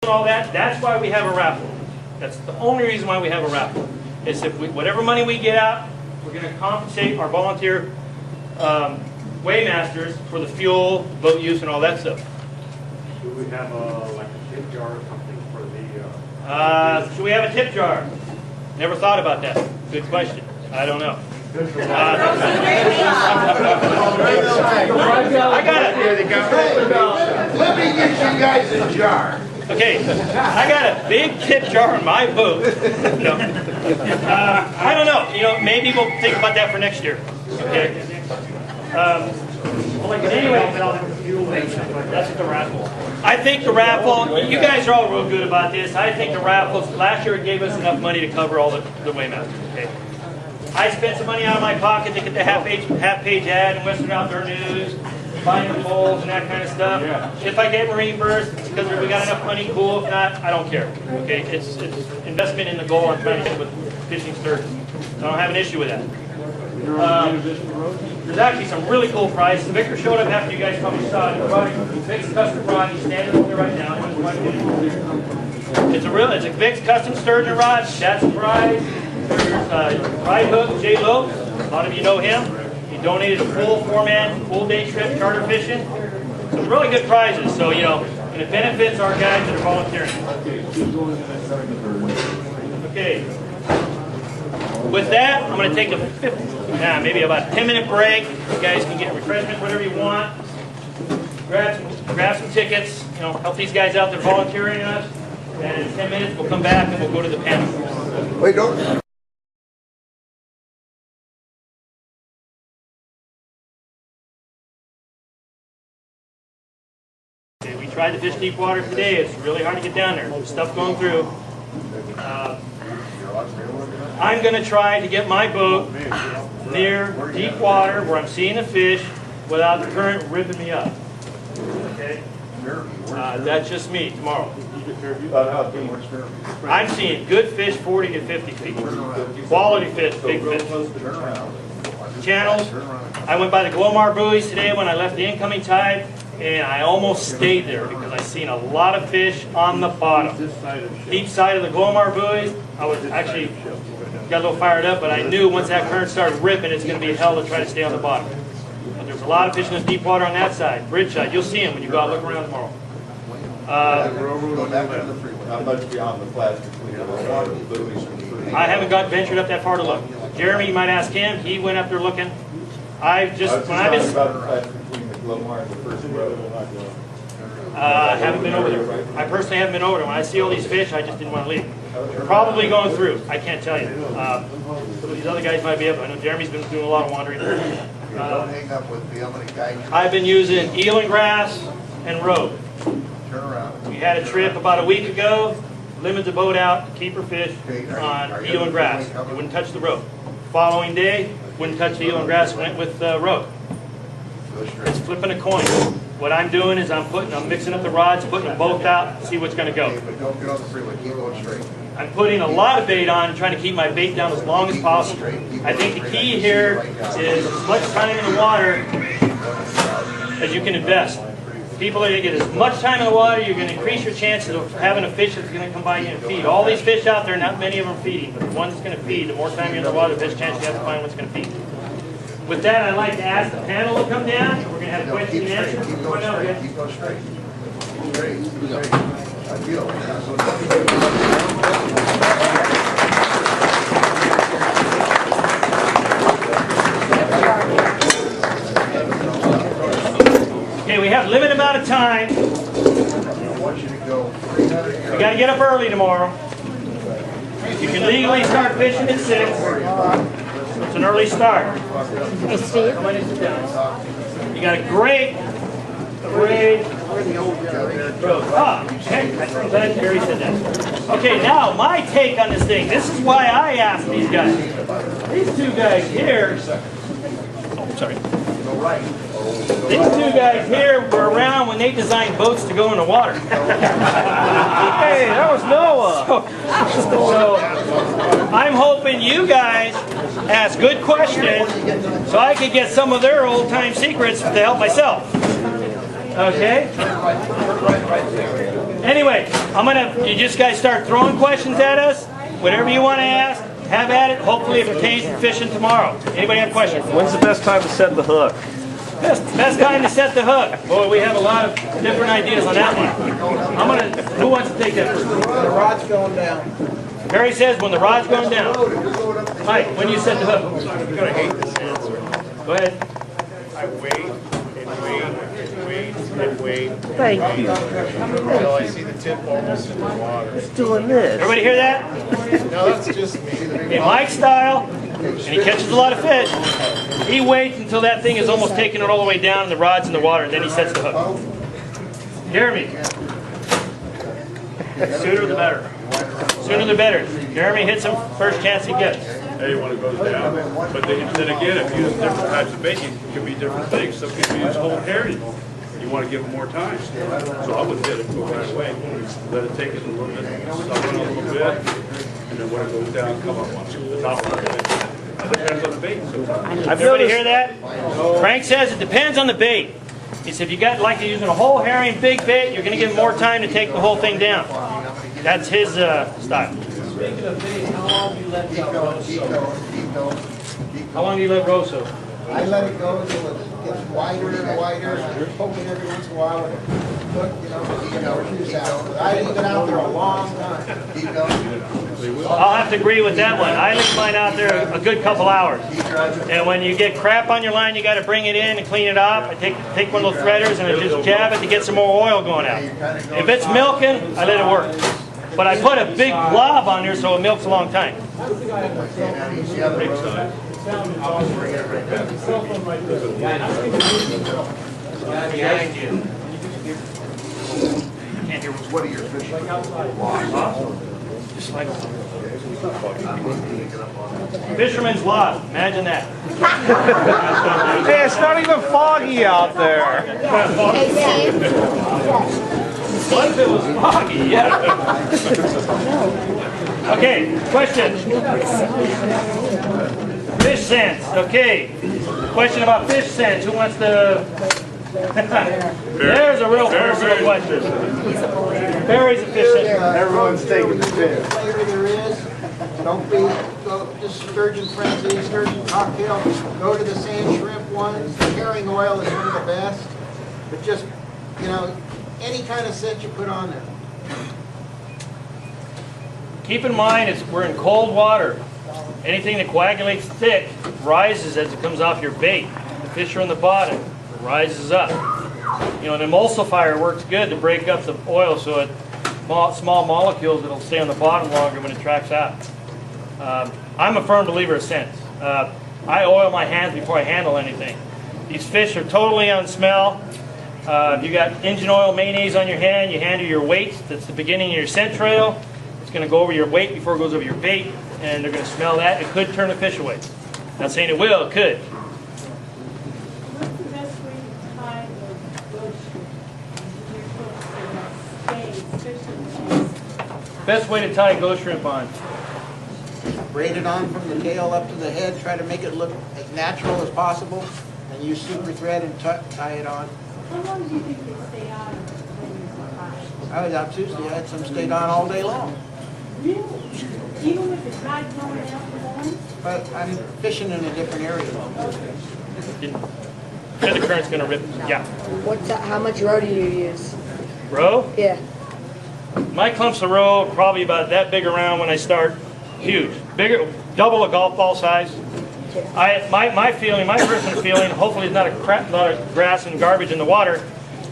all that, that's why we have a raffle. That's the only reason why we have a raffle. Is if whatever money we get out, we're going to compensate our volunteer waymasters for the fuel, boat use, and all that stuff. Do we have like a tip jar or something for the? Should we have a tip jar? Never thought about that. Good question. I don't know. I got it. Let me get you guys a jar. Okay, I got a big tip jar on my boat. No. I don't know. You know, maybe we'll think about that for next year. Okay. Anyway, that's the raffle. I think the raffle. You guys are all real good about this. I think the raffles. Last year it gave us enough money to cover all the waymasters. Okay. I spent some money out of my pocket to get the half-page ad in Western Outdoor News, buying the poles and that kind of stuff. Yeah. If I get reimbursed, it's because we got enough money, cool. If not, I don't care. Okay, it's investment in the goal I'm trying to get with fishing sturgeon. I don't have an issue with that. There's actually some really cool prizes. Victor showed up after you guys probably saw it. Vic's custom rod. He's standing over there right now. It's a Vic's custom sturgeon rod. That's the prize. Ride Hook, Jay Lopes, a lot of you know him. He donated a full 4-man, full-day trip charter fishing. Some really good prizes, so you know, and it benefits our guys that are volunteering. Okay. With that, I'm going to take a maybe about 10-minute break. You guys can get refreshments, whatever you want. Grab some tickets. You know, help these guys out. They're volunteering us. And in 10 minutes, we'll come back and we'll go to the panel. Wait, don't. We tried to fish deep water today. It's really hard to get down there. There's stuff going through. I'm going to try to get my boat near deep water where I'm seeing a fish without the current ripping me up. Okay? That's just me tomorrow. I'm seeing good fish 40 to 50 feet. Quality fish, big fish. Channels. I went by the Glomar buoys today when I left the incoming tide, and I almost stayed there because I seen a lot of fish on the bottom. Deep side of the Glomar buoys, I was actually got a little fired up, but I knew once that current started ripping, it's going to be hell to try to stay on the bottom. But there's a lot of fish in the deep water on that side, bridge side. You'll see them when you go out and look around tomorrow. How much beyond the flats between the water and the buoys? I haven't ventured up that far to look. Jeremy, you might ask him. He went up there looking. Haven't been over there. I personally haven't been over there. When I see all these fish, I just didn't want to leave. They're probably going through. I can't tell you. These other guys might be able. I know Jeremy's been doing a lot of wandering. I've been using eel and grass and rope. We had a trip about a week ago. Limited the boat out to keep her fish on eel and grass. We wouldn't touch the rope. Following day, wouldn't touch the eel and grass. Went with rope. It's flipping a coin. What I'm doing is I'm mixing up the rods, putting them both out, see what's going to go. I'm putting a lot of bait on, trying to keep my bait down as long as possible. I think the key here is as much time in the water as you can invest. People are going to get as much time in the water, you're going to increase your chances of having a fish that's going to come by you and feed. All these fish out there, not many of them are feeding, but the one that's going to feed, the more time you're in the water, the best chance you have to find what's going to feed. With that, I'd like to ask the panel to come down. We're going to have questions and answers. Keep going straight. Keep going straight. Okay, we have a limited amount of time. I want you to go 300 yards. We got to get up early tomorrow. You can legally start fishing at 6. It's an early start. Hey, Steve. You got a great road. Heck, I'm glad Jerry said that. Okay, now my take on this thing. This is why I asked these guys. These two guys here. Oh, sorry. These two guys here were around when they designed boats to go in the water. Hey, that was Noah. So I'm hoping you guys ask good questions so I could get some of their old-time secrets to help myself. Okay? Anyway, you just guys start throwing questions at us. Whatever you want to ask, have at it. Hopefully it pertains to fishing tomorrow. Anybody have questions? When's the best time to set the hook? Best time to set the hook. Boy, we have a lot of different ideas on that one. Who wants to take that first? The rod's going down. Barry says when the rod's going down. Mike, when you set the hook? I'm gonna hate this answer. Go ahead. I wait and wait and wait and wait. Thank you. Until I see the tip almost in the water. It's doing this. Everybody hear that? No, that's just me. In Mike's style, and he catches a lot of fish, he waits until that thing is almost taking it all the way down and the rod's in the water, and then he sets the hook. Jeremy. Sooner the better. Sooner the better. Jeremy hits him first chance he gets. Hey, when it goes down. But then again, if you use different types of bait, it could be different things. Some people use whole herring. You want to give them more time. So I wouldn't hit it right away. Let it take it a little bit, soften it a little bit, and then when it goes down, come up on the top of it. It depends on the bait sometimes. Everybody hear that? Frank says it depends on the bait. He said if you got like you're using a whole herring, big bait, you're going to give him more time to take the whole thing down. That's his style. Speaking of bait, how long do you let Keep going. How long do you let Rosso? I let it go until it gets wider and wider, and I'm poking every once in a while with a hook, juice out. But I leave it out there a long time. Keep going. I'll have to agree with that one. I leave mine out there a good couple hours. And when you get crap on your line, you got to bring it in and clean it off. I take one of those threaders and I just jab it to get some more oil going out. If it's milking, I let it work. But I put a big blob on there so it milks a long time. Behind you. Can't hear What are your fish? just like fisherman's log. Imagine that. Hey, it's not even foggy out there. What if it was foggy? Yeah. Okay, question. Fish scents. Okay. Question about fish scents. Who wants to... There's a real personal question. Barry's a fish scent. Everyone's taking the fish. Flavor there is. Don't go just sturgeon frenzy, sturgeon cocktail. Go to the sand shrimp ones. The herring oil is one of the best. But just, any kind of scent you put on there. Keep in mind, we're in cold water. Anything that coagulates thick rises as it comes off your bait. The fish are on the bottom, it rises up. An emulsifier works good to break up the oil so small molecules that'll stay on the bottom longer when it tracks out. I'm a firm believer of scents. I oil my hands before I handle anything. These fish are totally on smell. If you got engine oil mayonnaise on your hand, you handle your weight. That's the beginning of your scent trail. It's going to go over your weight before it goes over your bait, and they're going to smell that. It could turn the fish away. Not saying it will, it could. What's the best way to tie the bush with your hook so that stays, Best way to tie ghost shrimp on. Braid it on from the tail up to the head. Try to make it look as natural as possible. And use super thread and tie it on. how long do you think they stay on when you're I was out Tuesday. I had some stayed on all day long. Really? Even with the tide going out the morning? But I'm fishing in a different area. The current's going to rip. Yeah. How much roe do you use? Roe? Yeah. My clumps of roe are probably about that big around when I start. Huge. Bigger, double a golf ball size. My personal feeling, hopefully it's not a lot of grass and garbage in the water.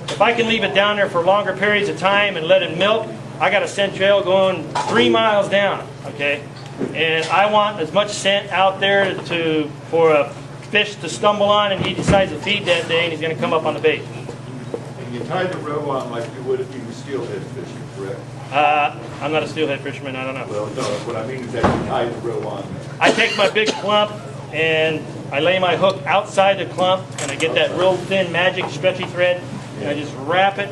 If I can leave it down there for longer periods of time and let it milk, I got a scent trail going 3 miles down, okay? And I want as much scent out there for a fish to stumble on and he decides to feed that day and he's going to come up on the bait. And you tie the rope on like you would if you were steelhead fishing, correct? I'm not a steelhead fisherman, I don't know. Well, no, what I mean is that you tie the rope on there. I take my big clump and I lay my hook outside the clump and I get that real thin magic stretchy thread and I just wrap it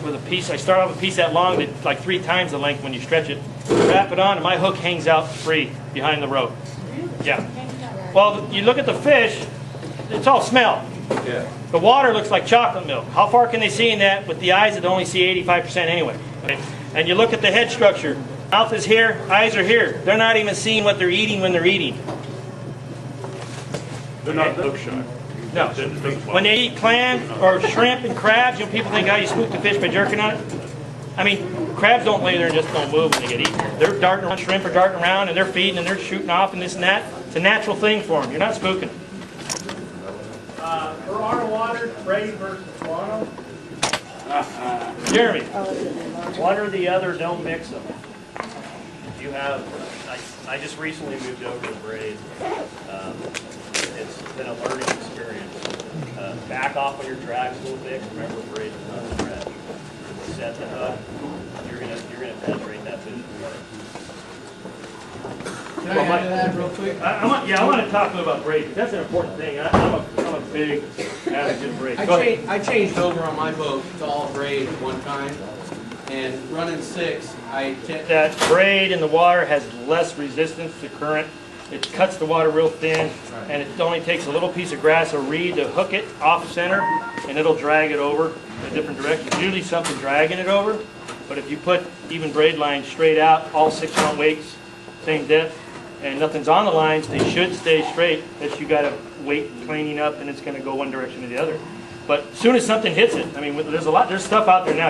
with a piece. I start off with a piece that long, that's like 3 times the length when you stretch it. Wrap it on and my hook hangs out free behind the rope. Yeah. Well, you look at the fish, it's all smell. Yeah. The water looks like chocolate milk. How far can they see in that with the eyes that only see 85% anyway? Okay? And you look at the head structure. Mouth is here, eyes are here. They're not even seeing what they're eating when they're eating. They're not hook shot. No. When they eat clams or shrimp and crabs, you know, people think, oh, you spook the fish by jerking on it. I mean, crabs don't lay there and just don't move when they get eaten. They're darting around, shrimp are darting around, and they're feeding and they're shooting off and this and that. It's a natural thing for them. You're not spooking. For our water, braid versus mono, Jeremy. one or the other, don't mix them. You have, I just recently moved over to braid. It's been a learning experience. Back off on your drags a little bit. Remember, braid is not a stretch. Set the hook. You're gonna penetrate that fish. Can I add to that real quick? I want to talk to you about braid. That's an important thing. I'm a big advocate of braid. Go ahead. I changed over on my boat to all braid at one time, and running 6, That braid in the water has less resistance to current. It cuts the water real thin, and it only takes a little piece of grass or reed to hook it off center, and it'll drag it over in a different direction. It's usually something dragging it over, but if you put even braid lines straight out, all 6-pound weights, same depth, and nothing's on the lines, they should stay straight. Unless you got a weight cleaning up, and it's going to go one direction or the other. But as soon as something hits it, I mean, there's stuff out there now.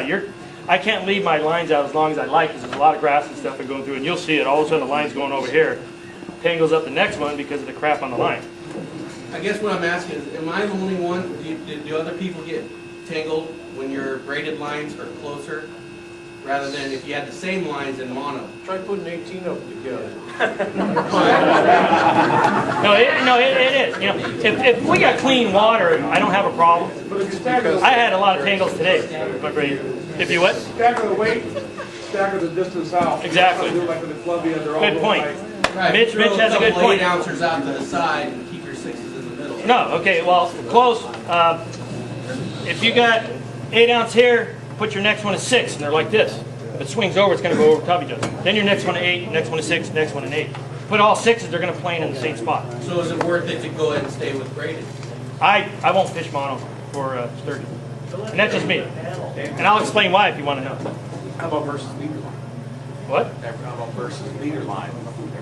I can't leave my lines out as long as I like because there's a lot of grass and stuff going through, and you'll see it. All of a sudden, the line's going over here, tangles up the next one because of the crap on the line. I guess what I'm asking is, am I the only one? Do other people get tangled when your braided lines are closer, rather than if you had the same lines in mono? Try putting 18 of them together. No, it is. You know, if we got clean water, I don't have a problem. I had a lot of tangles today. If you what? Stagger the weight, stagger the distance out. Exactly. Do like in the Columbia, they're all Good point. Right, Mitch throw has a good couple point. 8-ounces out to the side and keep your 6s in the middle. No, okay, well, close. If you got 8 ounce here, put your next one at 6, and they're like this. If it swings over, it's going to go over top of each other. Then your next one at 8, next one at 6, next one at 8. Put all 6s, they're going to plane in the same spot. So is it worth it to go ahead and stay with braided? I won't fish mono for sturgeon. And that's just me. And I'll explain why if you want to know. How about versus leader line? What? How about versus leader line?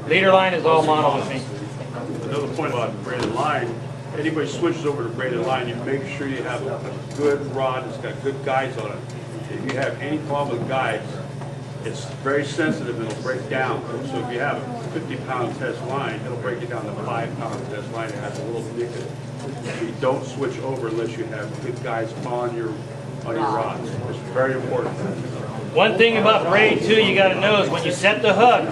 Leader line is all mono with me. Another point about braided line, anybody switches over to braided line, you make sure you have a good rod that's got good guides on it. If you have any problem with guides, it's very sensitive and it'll break down. So if you have a 50-pound test line, it'll break it down to a 5-pound test line. It has a little nick in it. You don't switch over unless you have good guides on your rods. It's very important. One thing about braid too you got to know is when you set the hook,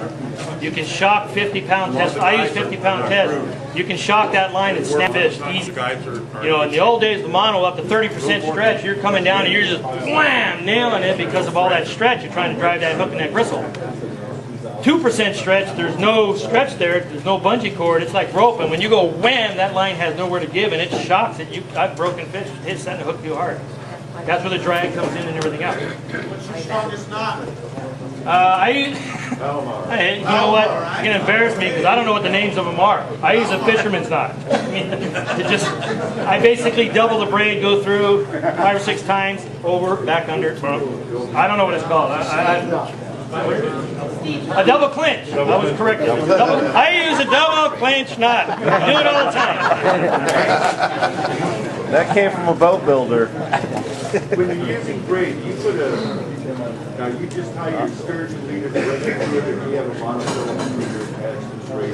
you can shock 50-pound test. I use 50-pound test. You can shock that line and snap fish easy. You know, in the old days, the mono up to 30% stretch, you're coming down and you're just wham, nailing it because of all that stretch. You're trying to drive that hook in that bristle. 2% stretch, there's no stretch there, there's no bungee cord, it's like rope, and when you go wham, that line has nowhere to give, and it shocks it. I've broken fish, hit setting the hook too hard. That's where the drag comes in and everything else. What's your strongest knot? Hey, you know what? You're going to embarrass me because I don't know what the names of them are. I use a fisherman's knot. I mean, I basically double the braid, go through 5 or 6 times, over, back under. I don't know what it's called. A double clinch. I was corrected. I use a double clinch knot. I do it all the time. That came from a boat builder. When you're using braid, you put now you just tie your sturgeon leader directly to it, or you have a monofilament leader attached to the braid.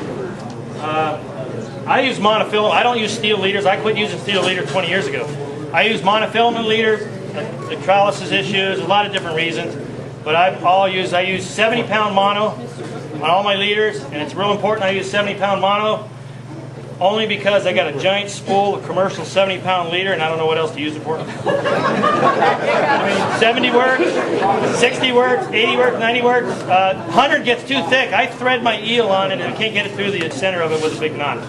I use monofilament. I don't use steel leaders. I quit using steel leader 20 years ago. I use monofilament leaders. The trellises issues, a lot of different reasons. But I use 70-pound mono on all my leaders, and it's real important I use 70-pound mono only because I got a giant spool of commercial 70-pound leader, and I don't know what else to use it for. I mean, 70 works, 60 works, 80 works, 90 works. 100 gets too thick. I thread my eel on it, and I can't get it through the center of it with a big knot.